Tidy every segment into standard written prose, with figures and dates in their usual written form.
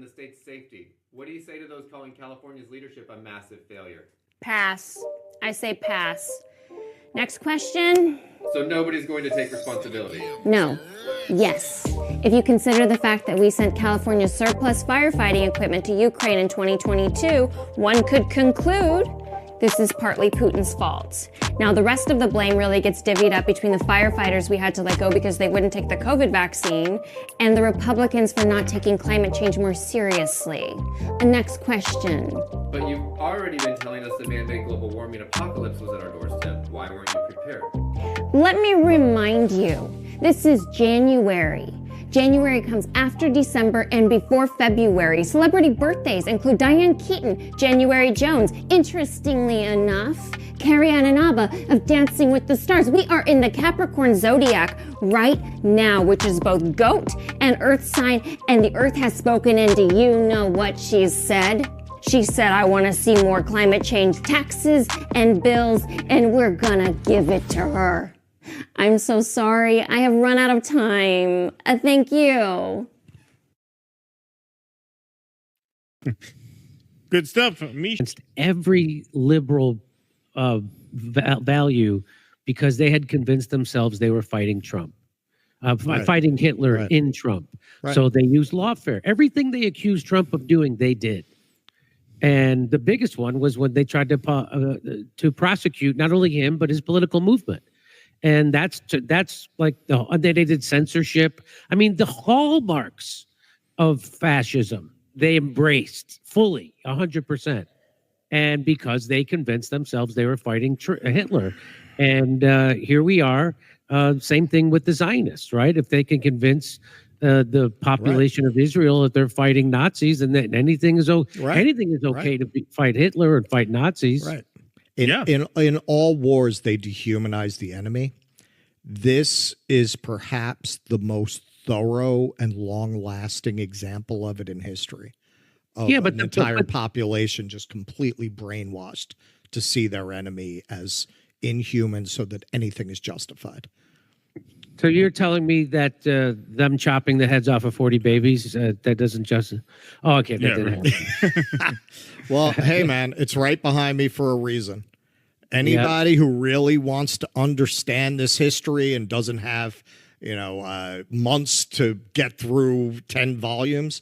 and the state's safety. What do you say to those calling California's leadership a massive failure? Pass. I say pass. Next question. So nobody's going to take responsibility? No. Yes. If you consider the fact that we sent California's surplus firefighting equipment to Ukraine in 2022, one could conclude this is partly Putin's fault. Now, the rest of the blame really gets divvied up between the firefighters we had to let go because they wouldn't take the COVID vaccine, and the Republicans for not taking climate change more seriously. Next question. But you've already been telling us the man-made global warming apocalypse was at our doorstep. Why weren't you prepared? Let me remind you, this is January. January comes after December and before February. Celebrity birthdays include Diane Keaton, January Jones. Interestingly enough, Carrie Ann Inaba of Dancing with the Stars. We are in the Capricorn zodiac right now, which is both goat and earth sign, and the earth has spoken, and do you know what she said? She said, I want to see more climate change taxes and bills, and we're gonna give it to her. I'm so sorry. I have run out of time. Thank you. Good stuff. Me. Against every liberal value because they had convinced themselves they were fighting Trump, fighting Hitler in Trump. Right. So they used lawfare. Everything they accused Trump of doing, they did. And the biggest one was when they tried to prosecute not only him, but his political movement. And that's like they did censorship. I mean, the hallmarks of fascism, they embraced fully, 100%. And because they convinced themselves they were fighting Hitler. And here we are, same thing with the Zionists, right? If they can convince the population of Israel that they're fighting Nazis, and that anything is okay to fight Hitler and fight Nazis. Right. In all wars, they dehumanize the enemy. This is perhaps the most thorough and long-lasting example of it in history. But the entire population just completely brainwashed to see their enemy as inhuman, so that anything is justified. So you're telling me that them chopping the heads off of 40 babies, that doesn't just... Oh, okay. That didn't happen. Well, hey, man, it's right behind me for a reason. Anybody who really wants to understand this history and doesn't have, months to get through 10 volumes,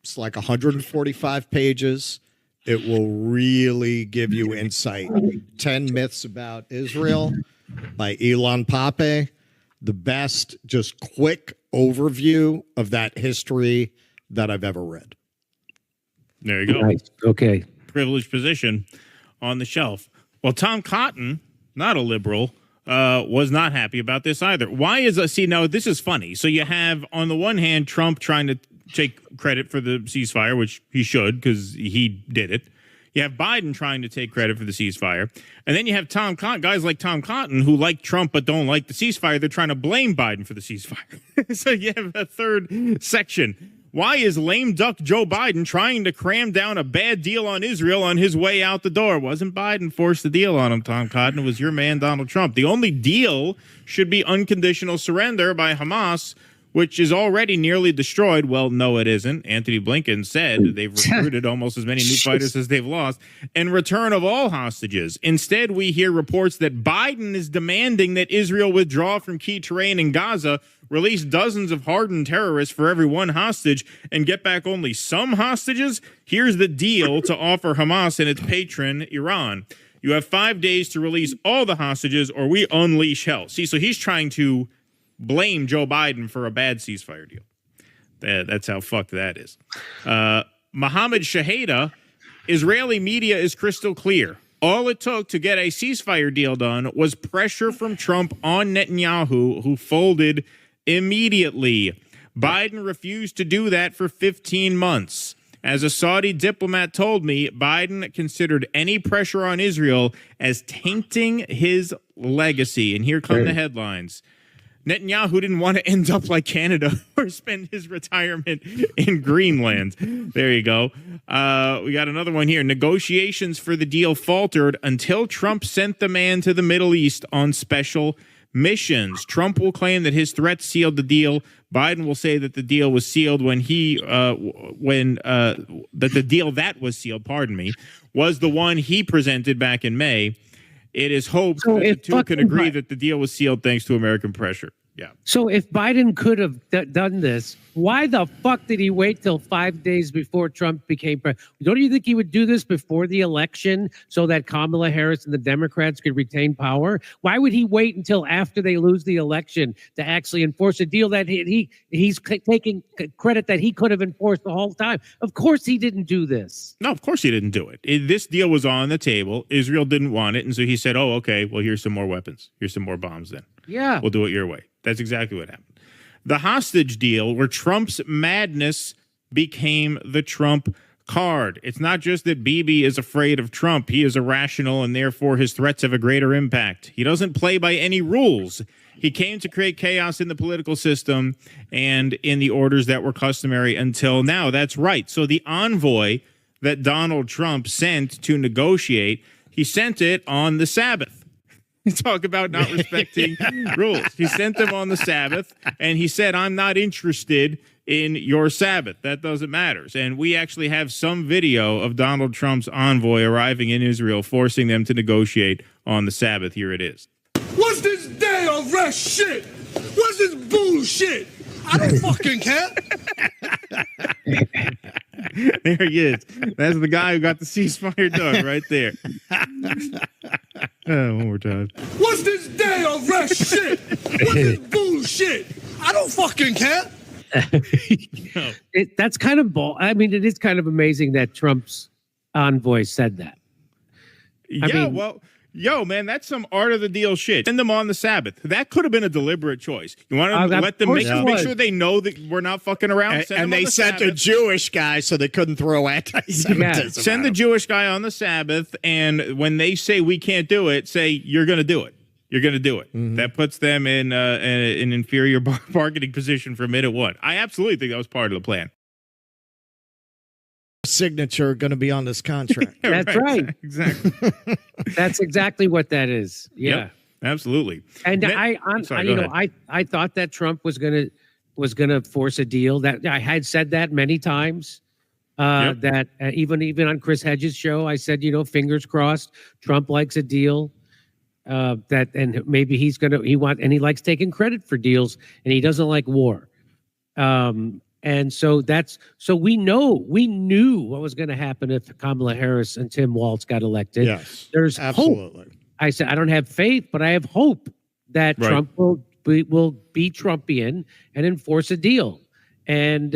it's like 145 pages. It will really give you insight. 10 Myths About Israel by Elon Pape. The best, just quick overview of that history that I've ever read. There you go. Nice. Okay. Privileged position on the shelf. Well, Tom Cotton, not a liberal, was not happy about this either. Why is now this is funny. So you have, on the one hand, Trump trying to take credit for the ceasefire, which he should because he did it. You have Biden trying to take credit for the ceasefire. And then you have guys like Tom Cotton who like Trump but don't like the ceasefire. They're trying to blame Biden for the ceasefire. So you have a third section. Why is lame duck Joe Biden trying to cram down a bad deal on Israel on his way out the door? Wasn't Biden forced the deal on him, Tom Cotton? It was your man, Donald Trump. The only deal should be unconditional surrender by Hamas, which is already nearly destroyed. Well, no, it isn't. Anthony Blinken said they've recruited almost as many new fighters as they've lost. And return of all hostages. Instead, we hear reports that Biden is demanding that Israel withdraw from key terrain in Gaza, release dozens of hardened terrorists for every one hostage, and get back only some hostages. Here's the deal to offer Hamas and its patron, Iran. You have 5 days to release all the hostages or we unleash hell. See, so he's trying to blame Joe Biden for a bad ceasefire deal. That's how fucked that is. Mohammed Shaheda, Israeli media is crystal clear. All it took to get a ceasefire deal done was pressure from Trump on Netanyahu, who folded immediately. Biden refused to do that for 15 months. As a Saudi diplomat told me, Biden considered any pressure on Israel as tainting his legacy. And here come the headlines. Netanyahu didn't want to end up like Canada or spend his retirement in Greenland. There you go. We got another one here. Negotiations for the deal faltered until Trump sent the man to the Middle East on special missions. Trump will claim that his threats sealed the deal. Biden will say that the deal was sealed that the deal that was sealed, pardon me, was the one he presented back in May. It is hoped that the two can agree that the deal was sealed thanks to American pressure. Yeah. So if Biden could have done this, why the fuck did he wait till 5 days before Trump became president? Don't you think he would do this before the election so that Kamala Harris and the Democrats could retain power? Why would he wait until after they lose the election to actually enforce a deal that he's taking credit that he could have enforced the whole time? Of course he didn't do this. No, of course he didn't do it. This deal was on the table. Israel didn't want it. And so he said, oh, okay, well, here's some more weapons. Here's some more bombs then. Yeah. We'll do it your way. That's exactly what happened. The hostage deal, where Trump's madness became the Trump card. It's not just that Bibi is afraid of Trump. He is irrational, and therefore his threats have a greater impact. He doesn't play by any rules. He came to create chaos in the political system and in the orders that were customary until now. That's right. So the envoy that Donald Trump sent to negotiate, he sent it on the Sabbath. Talk about not respecting rules. He sent them on the Sabbath, and he said, I'm not interested in your Sabbath. That doesn't matter. And we actually have some video of Donald Trump's envoy arriving in Israel, forcing them to negotiate on the Sabbath. Here it is. What's this day of rest shit? What's this bullshit? I don't fucking care. There he is. That's the guy who got the ceasefire done right there. One more time. What's this day of rest shit? What's this bullshit? I don't fucking care. That's kind of I mean, it is kind of amazing that Trump's envoy said that. Yo, man, that's some art of the deal shit. Send them on the Sabbath. That could have been a deliberate choice. You want to let them make sure they know that we're not fucking around? And they sent a Jewish guy so they couldn't throw anti-Semitism. Yeah. Send the Jewish guy on the Sabbath, and when they say we can't do it, say you're going to do it. You're going to do it. Mm-hmm. That puts them in an inferior bargaining position from minute one. I absolutely think that was part of the plan. Signature going to be on this contract. That's right. Exactly. That's exactly what that is. Yeah, yep, absolutely. And I thought that Trump was gonna force a deal. That I had said that many times. That even on Chris Hedges' show, I said, fingers crossed, Trump likes a deal. And maybe he likes taking credit for deals, and he doesn't like war. And so we knew what was going to happen if Kamala Harris and Tim Walz got elected. Yes, there's absolutely. Hope. I said I don't have faith, but I have hope that Trump will be Trumpian and enforce a deal. And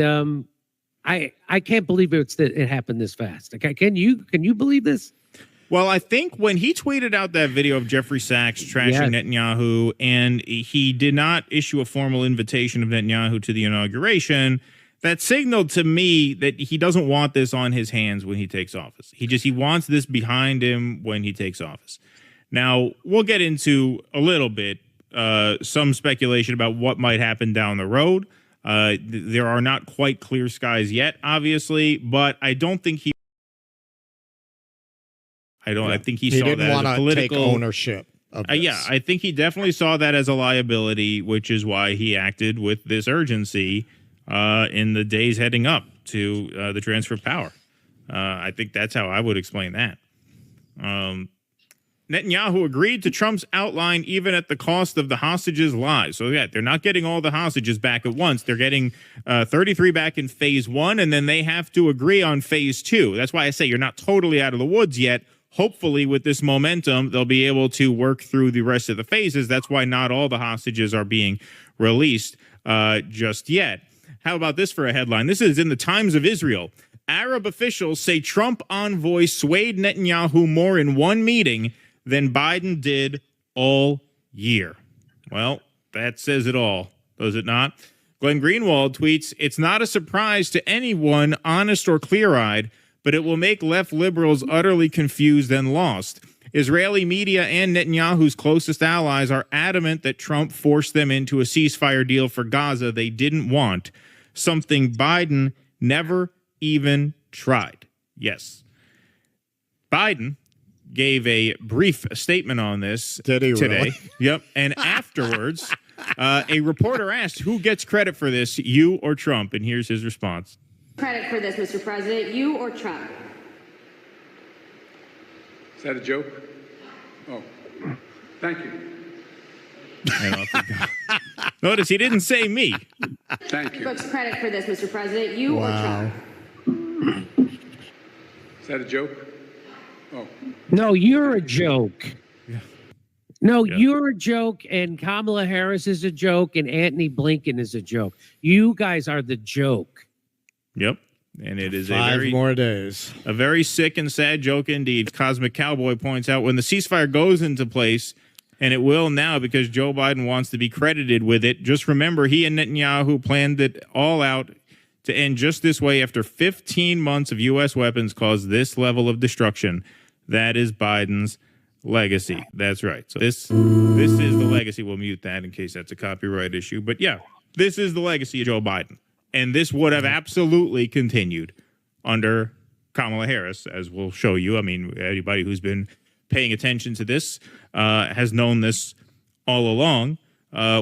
I can't believe it happened this fast. Can you believe this? Well, I think when he tweeted out that video of Jeffrey Sachs trashing Netanyahu, and he did not issue a formal invitation of Netanyahu to the inauguration, that signaled to me that he doesn't want this on his hands when he takes office. He wants this behind him when he takes office. Now, we'll get into a little bit some speculation about what might happen down the road. There are not quite clear skies yet, obviously, but I don't think he. I think he saw that as a political take ownership of this. Yeah, I think he definitely saw that as a liability, which is why he acted with this urgency in the days heading up to the transfer of power. I think that's how I would explain that. Netanyahu agreed to Trump's outline even at the cost of the hostages' lives. So, yeah, they're not getting all the hostages back at once. They're getting 33 back in phase 1, and then they have to agree on phase 2. That's why I say you're not totally out of the woods yet. Hopefully, with this momentum, they'll be able to work through the rest of the phases. That's why not all the hostages are being released just yet. How about this for a headline? This is in the Times of Israel. Arab officials say Trump envoy swayed Netanyahu more in one meeting than Biden did all year. Well, that says it all, does it not? Glenn Greenwald tweets, "It's not a surprise to anyone honest or clear-eyed, but it will make left liberals utterly confused and lost. Israeli media and Netanyahu's closest allies are adamant that Trump forced them into a ceasefire deal for Gaza they didn't want, something Biden never even tried." Yes. Biden gave a brief statement on this Did he today. really? Yep. And afterwards, a reporter asked who gets credit for this, you or Trump? And here's his response. Credit for this, Mr. President, you or Trump? Is that a joke? Oh, thank you. And off he goes. Notice he didn't say me. Thank you. Folks, credit for this, Mr. President, you or Wow. Trump? Is that a joke? Oh, No, you're a joke. No, Yeah. you're a joke, and Kamala Harris is a joke, and Antony Blinken is a joke. You guys are the joke. Yep. And it is 5 more days. a very sick and sad joke indeed. Cosmic Cowboy points out when the ceasefire goes into place, and it will now because Joe Biden wants to be credited with it. Just remember, he and Netanyahu planned it all out to end just this way after 15 months of U.S. weapons caused this level of destruction. That is Biden's legacy. That's right. So this is the legacy. We'll mute that in case that's a copyright issue. But yeah, this is the legacy of Joe Biden. And this would have absolutely continued under Kamala Harris, as we'll show you. I mean, anybody who's been paying attention to this has known this all along,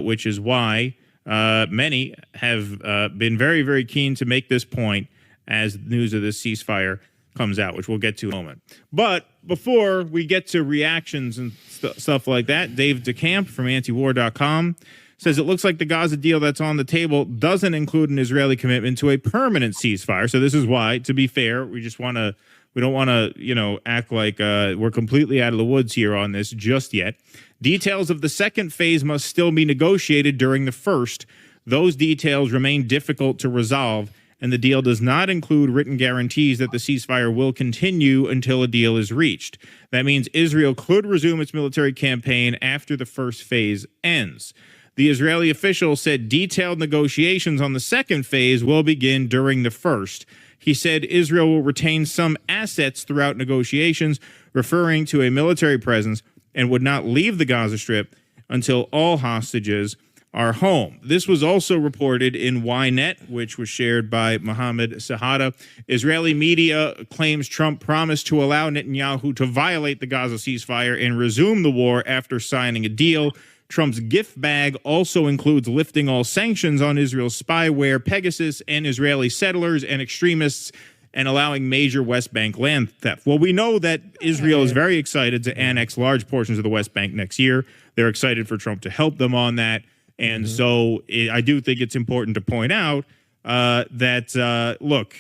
which is why many have been very, very keen to make this point as news of this ceasefire comes out, which we'll get to in a moment. But before we get to reactions and stuff like that, Dave DeCamp from antiwar.com says it looks like the Gaza deal that's on the table doesn't include an Israeli commitment to a permanent ceasefire. So this is why, to be fair, we don't want to, act like we're completely out of the woods here on this just yet. Details of the second phase must still be negotiated during the first. Those details remain difficult to resolve, and the deal does not include written guarantees that the ceasefire will continue until a deal is reached. That means Israel could resume its military campaign after the first phase ends. The Israeli official said detailed negotiations on the second phase will begin during the first. He said Israel will retain some assets throughout negotiations, referring to a military presence, and would not leave the Gaza Strip until all hostages are home. This was also reported in Ynet, which was shared by Mohammed Sahada. Israeli media claims Trump promised to allow Netanyahu to violate the Gaza ceasefire and resume the war after signing a deal. Trump's gift bag also includes lifting all sanctions on Israel's spyware, Pegasus, and Israeli settlers and extremists, and allowing major West Bank land theft. Well, we know that Israel is very excited to annex large portions of the West Bank next year. They're excited for Trump to help them on that. And so I do think it's important to point out that, look,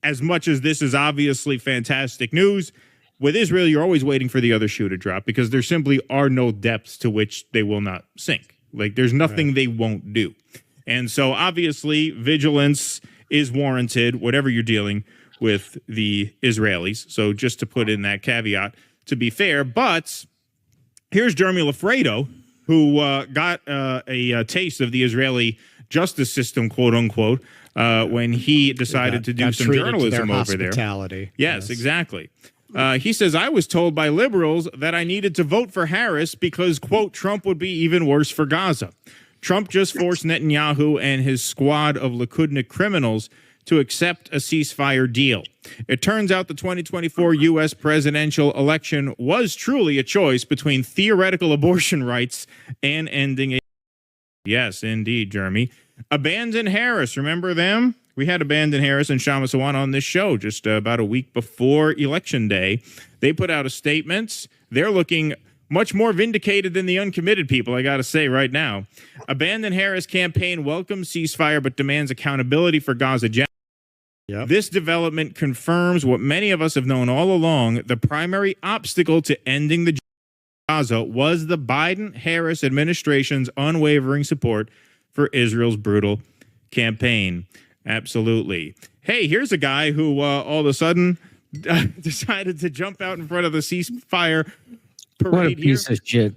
as much as this is obviously fantastic news, with Israel, you're always waiting for the other shoe to drop because there simply are no depths to which they will not sink. Like, there's nothing they won't do. And so, obviously, vigilance is warranted, whatever you're dealing with the Israelis. So, just to put in that caveat, to be fair. But here's Jeremy Lafredo, who got a taste of the Israeli justice system, quote unquote, when he decided to do some journalism over there. Yes, exactly. He says, I was told by liberals that I needed to vote for Harris because, quote, Trump would be even worse for Gaza. Trump just forced Netanyahu and his squad of Likudnik criminals to accept a ceasefire deal. It turns out the 2024 U.S. presidential election was truly a choice between theoretical abortion rights and ending a... Yes, indeed, Jeremy. Abandon Harris. Remember them? We had Abandon Harris and Shama Sawan on this show just about a week before Election Day. They put out a statement. They're looking much more vindicated than the uncommitted people, I got to say right now. Abandon Harris campaign welcomes ceasefire but demands accountability for Gaza. Yep. This development confirms what many of us have known all along. The primary obstacle to ending the Gaza was the Biden-Harris administration's unwavering support for Israel's brutal campaign. Absolutely. Hey, here's a guy who all of a sudden decided to jump out in front of the ceasefire parade. What a piece of shit.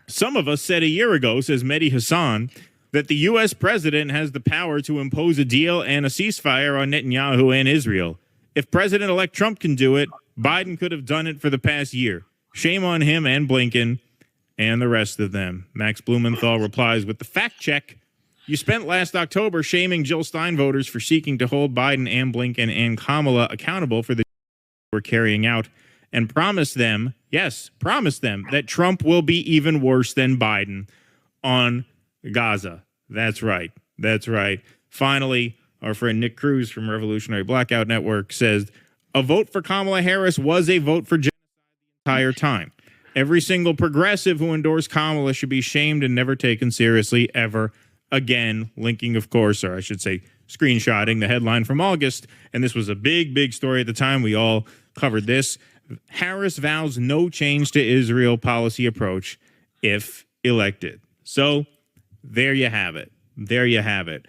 Some of us said a year ago, says Mehdi Hassan, that the U.S. president has the power to impose a deal and a ceasefire on Netanyahu and Israel. If President-elect Trump can do it, Biden could have done it for the past year. Shame on him and Blinken and the rest of them. Max Blumenthal replies with the fact check. You spent last October shaming Jill Stein voters for seeking to hold Biden and Blinken and Kamala accountable for the we're carrying out and promised them, yes, promised them that Trump will be even worse than Biden on Gaza. That's right. That's right. Finally, our friend Nick Cruz from Revolutionary Blackout Network says a vote for Kamala Harris was a vote for genocide the entire time. Every single progressive who endorsed Kamala should be shamed and never taken seriously ever again. Linking, of course, or I should say, screenshotting the headline from August. And this was a big, big story at the time. We all covered this. Harris vows no change to Israel policy approach if elected. So there you have it. There you have it.